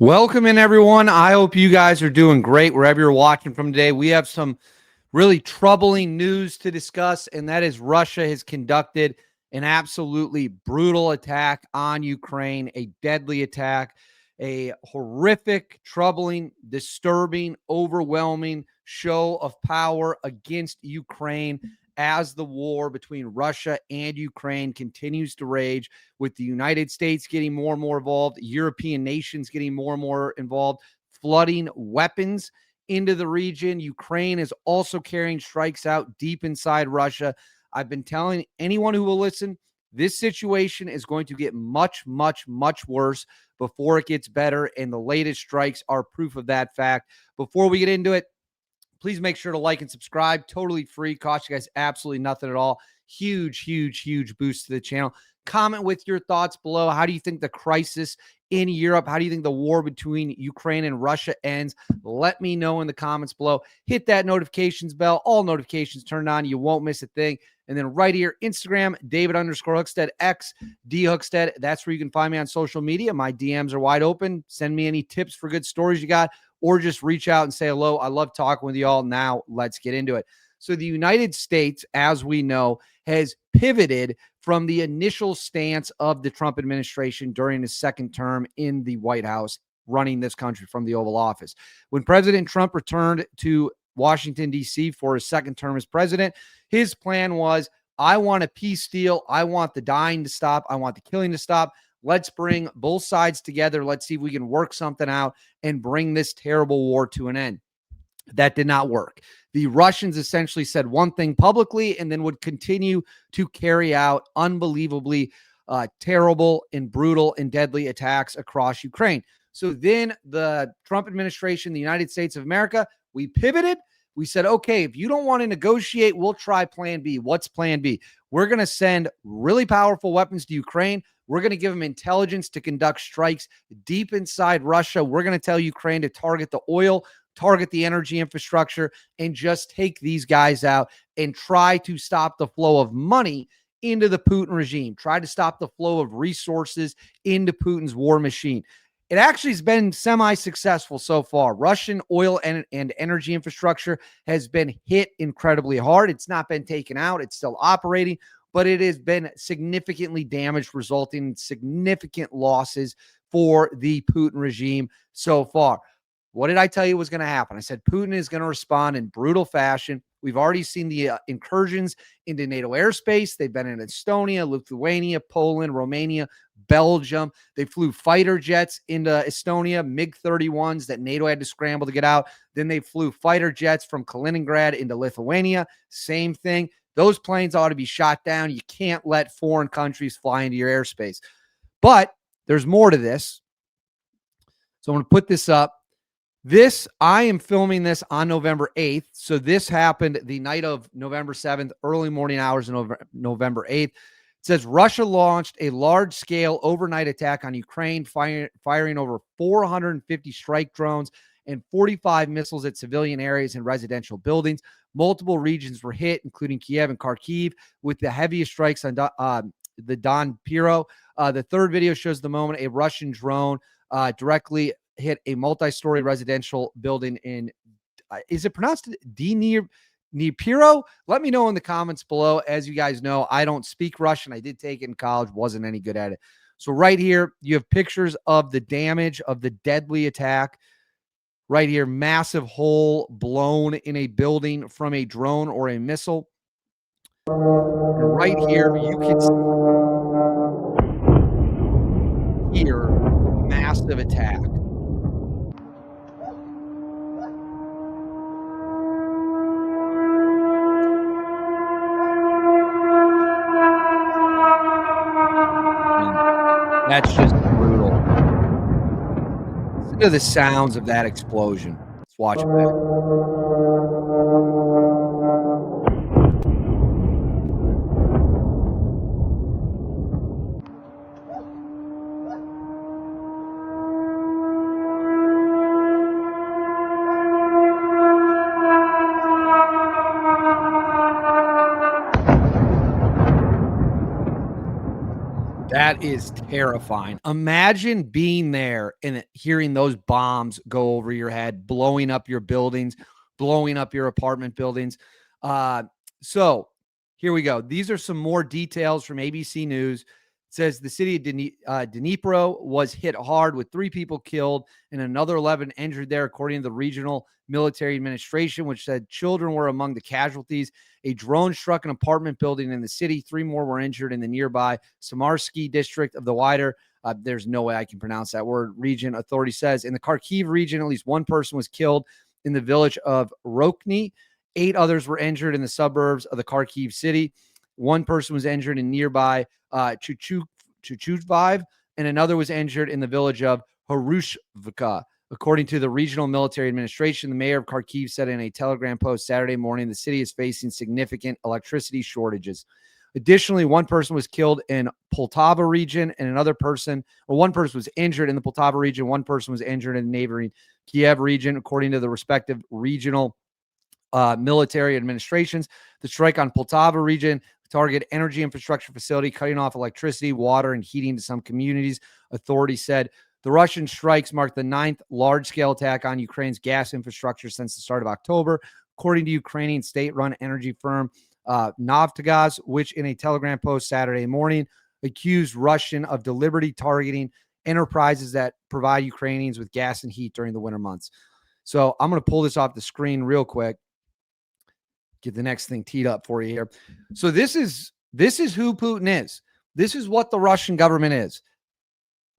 Welcome in, everyone. I hope you guys are doing great wherever you're watching from today. We have some really troubling news to discuss, and that is Russia has conducted an absolutely brutal attack on Ukraine, a deadly attack, a horrific, troubling, disturbing, overwhelming show of power against Ukraine as the war between Russia and Ukraine continues to rage, with the United States getting more and more involved, European nations getting more and more involved, flooding weapons into the region. Ukraine is also carrying strikes out deep inside Russia. I've been telling anyone who will listen, this situation is going to get much, much, much worse before it gets better, and the latest strikes are proof of that fact. Before we get into it, please make sure to like and subscribe. Totally free. Cost you guys absolutely nothing at all. Huge, huge, huge boost to the channel. Comment with your thoughts below. How do you think the crisis in Europe, how do you think the war between Ukraine and Russia ends? Let me know in the comments below. Hit that notifications bell. All notifications turned on. You won't miss a thing. And then right here, Instagram, David_Hookstead, X, D Hookstead. That's where you can find me on social media. My DMs are wide open. Send me any tips for good stories you got, or just reach out and say hello. I love talking with you all. Now let's get into it. So the United States, as we know, has pivoted from the initial stance of the Trump administration during his second term in the White House, running this country from the Oval Office. When President Trump returned to Washington, D.C. for his second term as president, his plan was, I want a peace deal. I want the dying to stop. I want the killing to stop. Let's bring both sides together. Let's see if we can work something out and bring this terrible war to an end. That did not work. The Russians essentially said one thing publicly and then would continue to carry out unbelievably terrible and brutal and deadly attacks across Ukraine. So then the Trump administration, the United States of America, we pivoted. We said, okay, if you don't want to negotiate, we'll try plan B. What's plan B? We're going to send really powerful weapons to Ukraine. We're going to give them intelligence to conduct strikes deep inside Russia. We're going to tell Ukraine to target the oil, target the energy infrastructure, and just take these guys out and try to stop the flow of money into the Putin regime. Try to stop the flow of resources into Putin's war machine. It actually has been semi-successful so far. Russian oil and energy infrastructure has been hit incredibly hard. It's not been taken out. It's still operating, but it has been significantly damaged, resulting in significant losses for the Putin regime so far. What did I tell you was going to happen? I said Putin is going to respond in brutal fashion. We've already seen the incursions into NATO airspace. They've been in Estonia, Lithuania, Poland, Romania, Belgium. They flew fighter jets into Estonia, MiG-31s that NATO had to scramble to get out. Then they flew fighter jets from Kaliningrad into Lithuania. Same thing. Those planes ought to be shot down. You can't let foreign countries fly into your airspace. But there's more to this. So I'm going to put this up. I am filming this on November 8th. So this happened the night of November 7th, early morning hours of November 8th. It says Russia launched a large-scale overnight attack on Ukraine, firing over 450 strike drones and 45 missiles at civilian areas and residential buildings. Multiple regions were hit, including Kiev and Kharkiv, with the heaviest strikes on the Donbas. The third video shows the moment a Russian drone directly hit a multi-story residential building in, is it pronounced Dnipro? Let me know in the comments below. As you guys know, I don't speak Russian. I did take it in college, wasn't any good at it. So right here, you have pictures of the damage of the deadly attack. Right here, massive hole blown in a building from a drone or a missile. And right here, you can hear a massive attack. That's just brutal. Listen to the sounds of that explosion. Let's watch it back. That is terrifying. Imagine being there and hearing those bombs go over your head, blowing up your buildings, blowing up your apartment buildings. So here we go. These are some more details from ABC News. It says the city of Dnipro was hit hard with 3 people killed and another 11 injured there, according to the regional military administration, which said children were among the casualties. A drone struck an apartment building in the city. 3 more were injured in the nearby Samarsky district of the wider, there's no way I can pronounce that word, region. Authority says in the Kharkiv region, at least 1 person was killed in the village of Rokny. 8 others were injured in the suburbs of the Kharkiv city. 1 person was injured in nearby Chuchuvviv, and another was injured in the village of Harushvka. According to the regional military administration, the mayor of Kharkiv said in a Telegram post Saturday morning, the city is facing significant electricity shortages. Additionally, 1 person was killed in Poltava region, and another person, or 1 person was injured in the Poltava region. 1 person was injured in the neighboring Kiev region, according to the respective regional military administrations. The strike on Poltava region targeted energy infrastructure facility, cutting off electricity, water, and heating to some communities. Authorities said the Russian strikes marked the 9th large-scale attack on Ukraine's gas infrastructure since the start of October, according to Ukrainian state-run energy firm Naftogaz, which in a Telegram post Saturday morning accused Russian of deliberately targeting enterprises that provide Ukrainians with gas and heat during the winter months. So I'm going to pull this off the screen real quick. Get the next thing teed up for you here. So this is who Putin is. This is what the Russian government is.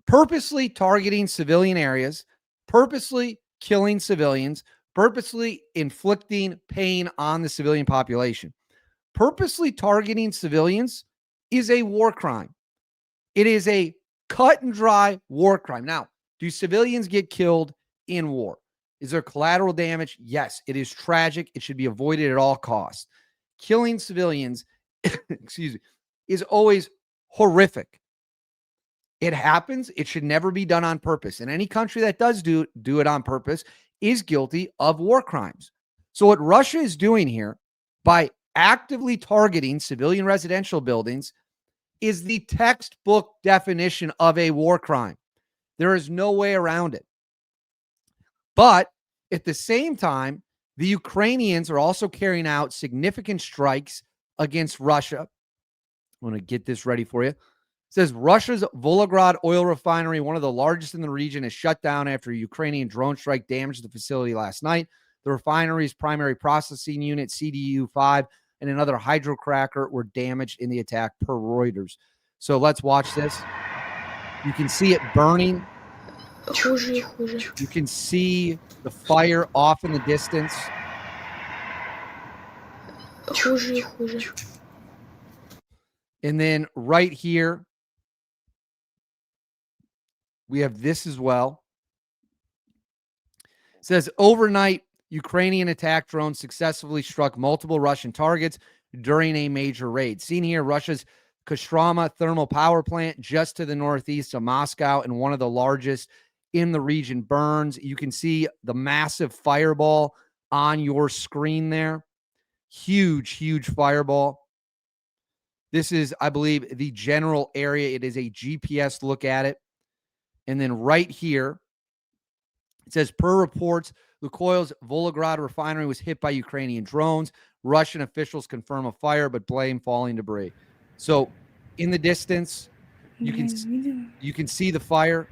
Purposely targeting civilian areas, purposely killing civilians, purposely inflicting pain on the civilian population. Purposely targeting civilians is a war crime. It is a cut and dry war crime. Now, do civilians get killed in war? Is there collateral damage? Yes, it is tragic. It should be avoided at all costs. Killing civilians, excuse me, is always horrific. It happens. It should never be done on purpose. And any country that does do it on purpose is guilty of war crimes. So what Russia is doing here by actively targeting civilian residential buildings is the textbook definition of a war crime. There is no way around it. But at the same time, the Ukrainians are also carrying out significant strikes against Russia. I'm going to get this ready for you. It says Russia's Volgograd oil refinery, one of the largest in the region, is shut down after a Ukrainian drone strike damaged the facility last night. The refinery's primary processing unit, CDU-5, and another hydrocracker were damaged in the attack, per Reuters. So let's watch this. You can see it burning. You can see the fire off in the distance. And then right here, we have this as well. It says overnight, Ukrainian attack drones successfully struck multiple Russian targets during a major raid. Seen here, Russia's Kostroma thermal power plant just to the northeast of Moscow and one of the largest in the region burns. You can see the massive fireball on your screen there. Huge, huge fireball. This is, I believe, the general area. It is a GPS look at it. And then right here, it says, per reports, Lukoil's Volgograd refinery was hit by Ukrainian drones. Russian officials confirm a fire, but blame falling debris. So in the distance, you can see the fire.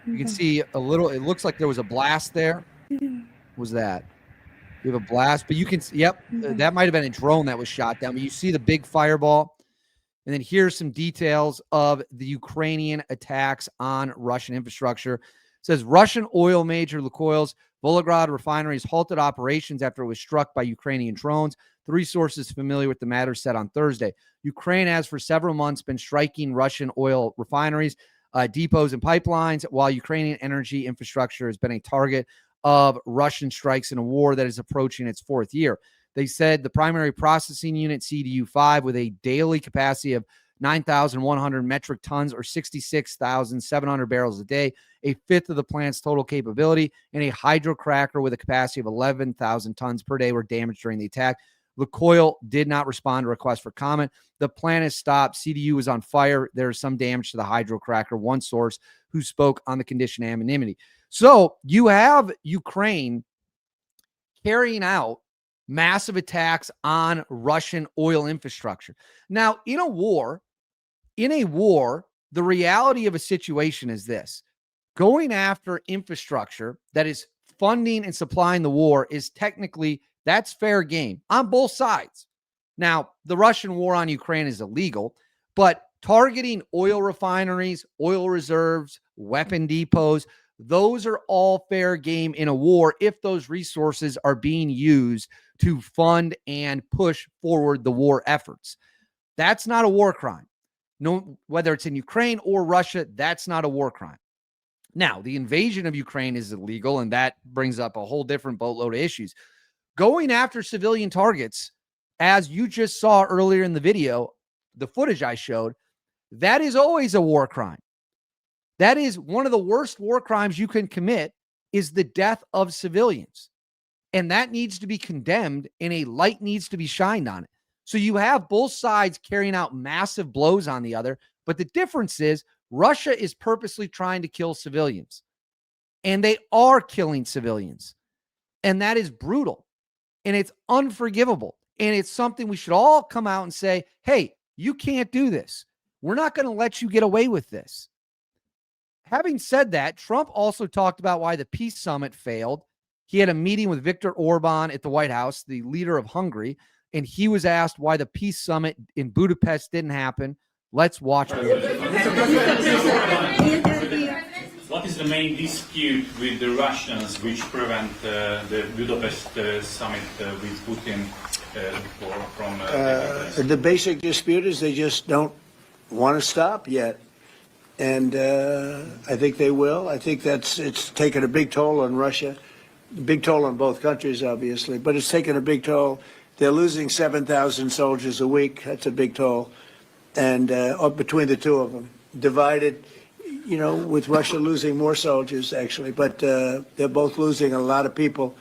You can see a little, it looks like there was a blast there. What was that? We have a blast, but you can, yep, that might have been a drone that was shot down, but you see the big fireball. And then here's some details of the Ukrainian attacks on Russian infrastructure. It says Russian oil major Lukoil's Volgograd refinery has halted operations after it was struck by Ukrainian drones. 3 sources familiar with the matter said on Thursday. Ukraine has for several months been striking Russian oil refineries, depots, and pipelines, while Ukrainian energy infrastructure has been a target of Russian strikes in a war that is approaching its 4th year. They said the primary processing unit, CDU-5, with a daily capacity of 9,100 metric tons or 66,700 barrels a day, a fifth of the plant's total capability, and a hydrocracker with a capacity of 11,000 tons per day were damaged during the attack. Lukoil did not respond to requests for comment. The plant is stopped. CDU is on fire. There is some damage to the hydrocracker. One source who spoke on the condition of anonymity. So you have Ukraine carrying out massive attacks on Russian oil infrastructure. Now, in a war, the reality of a situation is this. Going after infrastructure that is funding and supplying the war is technically, that's fair game on both sides. Now, the Russian war on Ukraine is illegal, but targeting oil refineries, oil reserves, weapon depots, those are all fair game in a war if those resources are being used to fund and push forward the war efforts. That's not a war crime. No, whether it's in Ukraine or Russia, that's not a war crime. Now, the invasion of Ukraine is illegal, and that brings up a whole different boatload of issues. Going after civilian targets, as you just saw earlier in the video, the footage I showed, that is always a war crime. That is one of the worst war crimes you can commit, is the death of civilians. And that needs to be condemned, and a light needs to be shined on it. So you have both sides carrying out massive blows on the other, but the difference is Russia is purposely trying to kill civilians, and they are killing civilians, and that is brutal, and it's unforgivable, and it's something we should all come out and say, hey, you can't do this. We're not going to let you get away with this. Having said that, Trump also talked about why the peace summit failed. He had a meeting with Viktor Orban at the White House, the leader of Hungary, and he was asked why the peace summit in Budapest didn't happen. Let's watch. What is the main dispute with the Russians which prevent the Budapest summit with Putin from... The basic dispute is they just don't want to stop yet. And I think they will. I think it's taken a big toll on Russia, big toll on both countries, obviously, but it's taken a big toll. They're losing 7,000 soldiers a week. That's a big toll. And between the two of them, divided, with Russia losing more soldiers, actually, but they're both losing a lot of people.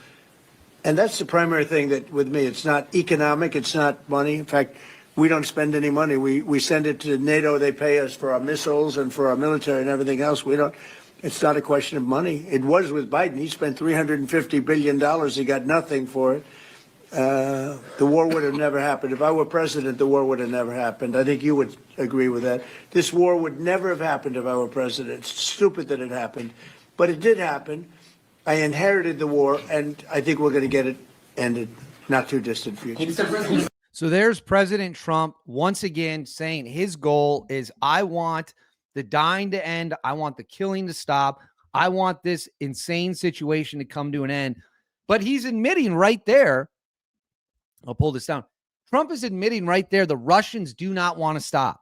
And that's the primary thing that, with me, it's not economic, it's not money. In fact, we don't spend any money. We send it to NATO. They pay us for our missiles and for our military and everything else. It's not a question of money. It was with Biden. He spent $350 billion. He got nothing for it. The war would have never happened. If I were president, the war would have never happened. I think you would agree with that. This war would never have happened if I were president. It's stupid that it happened, but it did happen. I inherited the war, and I think we're going to get it ended not too distant future. So there's President Trump once again saying his goal is, I want the dying to end. I want the killing to stop. I want this insane situation to come to an end. But he's admitting right there, I'll pull this down. Trump is admitting right there the Russians do not want to stop.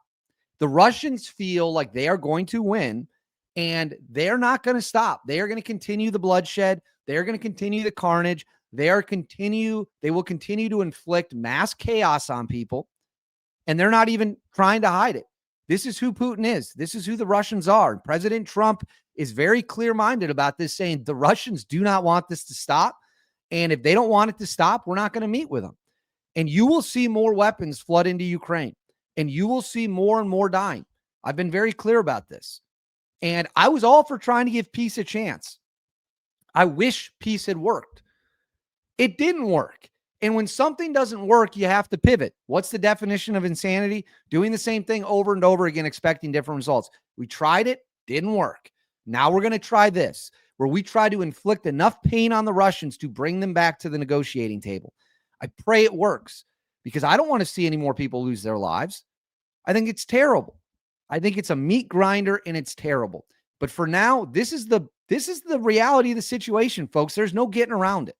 The Russians feel like they are going to win, and they're not going to stop. They are going to continue the bloodshed. They're going to continue the carnage. They will continue to inflict mass chaos on people, and they're not even trying to hide it. This is who Putin is. This is who the Russians are. President Trump is very clear-minded about this, saying the Russians do not want this to stop, and if they don't want it to stop, we're not going to meet with them. And you will see more weapons flood into Ukraine, and you will see more and more dying. I've been very clear about this, and I was all for trying to give peace a chance. I wish peace had worked. It didn't work. And when something doesn't work, you have to pivot. What's the definition of insanity? Doing the same thing over and over again, expecting different results. We tried it, didn't work. Now we're going to try this, where we try to inflict enough pain on the Russians to bring them back to the negotiating table. I pray it works, because I don't want to see any more people lose their lives. I think it's terrible. I think it's a meat grinder, and it's terrible. But for now, this is the reality of the situation, folks. There's no getting around it.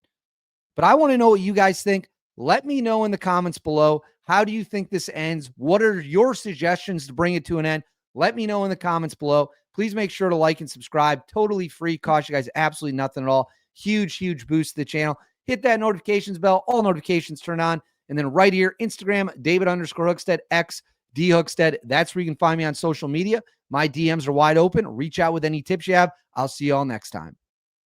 But I want to know what you guys think. Let me know in the comments below. How do you think this ends? What are your suggestions to bring it to an end? Let me know in the comments below. Please make sure to like and subscribe. Totally free. Cost you guys absolutely nothing at all. Huge, huge boost to the channel. Hit that notifications bell. All notifications turn on. And then right here, Instagram, David_Hookstead, X, D Hookstead. That's where you can find me on social media. My DMs are wide open. Reach out with any tips you have. I'll see you all next time.